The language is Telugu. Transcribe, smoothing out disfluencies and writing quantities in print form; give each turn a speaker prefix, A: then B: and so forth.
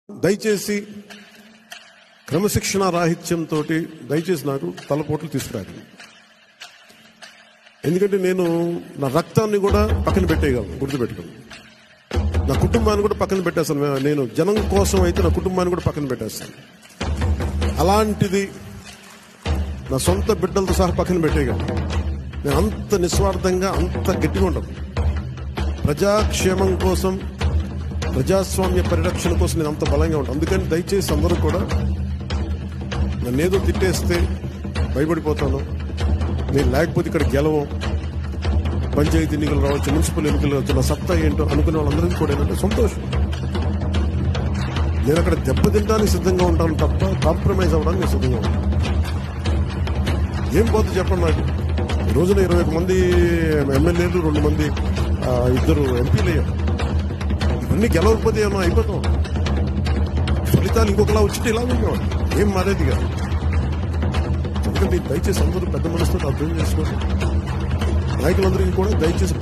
A: దయచేసి క్రమశిక్షణ రాహిత్యంతో దయచేసి నాకు తలపోట్లు తీసుకురాదు. ఎందుకంటే నేను నా రక్తాన్ని కూడా పక్కన పెట్టేయగలను, గుర్తుపెట్టుకోండి. నా కుటుంబాన్ని కూడా పక్కన పెట్టేస్తాను. నేను జనం కోసం అయితే నా కుటుంబాన్ని కూడా పక్కన పెట్టేస్తాను. అలాంటిది నా సొంత బిడ్డలతో సహా పక్కన పెట్టేయగలను. నేను అంత నిస్వార్థంగా, అంత గట్టిగా ఉండను. ప్రజాక్షేమం కోసం, ప్రజాస్వామ్య పరిరక్షణ కోసం నేను అంత బలంగా ఉంటాను. అందుకని దయచేసి అందరూ కూడా నన్ను ఏదో తిట్టేస్తే భయపడిపోతాను, నేను లేకపోతే ఇక్కడ గెలవం, పంచాయతీ ఎన్నికలు రావచ్చు, మున్సిపల్ ఎన్నికలు రావచ్చు, నా సత్తా ఏంటో అనుకునే వాళ్ళందరికీ కూడా ఏంటంటే సంతోషం. నేను అక్కడ దెబ్బతింటానికి సిద్ధంగా ఉంటాను తప్ప కాంప్రమైజ్ అవ్వడానికి నేను సిద్ధంగా ఉంటాను. ఏం పోతే చెప్పండి నాకు. ఈ రోజున 21 మంది ఎమ్మెల్యేలు, 2 మంది 2 ఎంపీలు అయ్యారు. ఇవన్నీ గెలవకపోతే ఏమో అయిపోతాం. ఫలితాలు ఇంకొకలా వచ్చింటే ఇలా ఉండేవాడు, ఏం మారేది కాదు. ఎందుకంటే దయచేసి అందరూ పెద్ద మనసుతో అర్థం చేసుకోండి. నాయకులందరికీ కూడా దయచేసి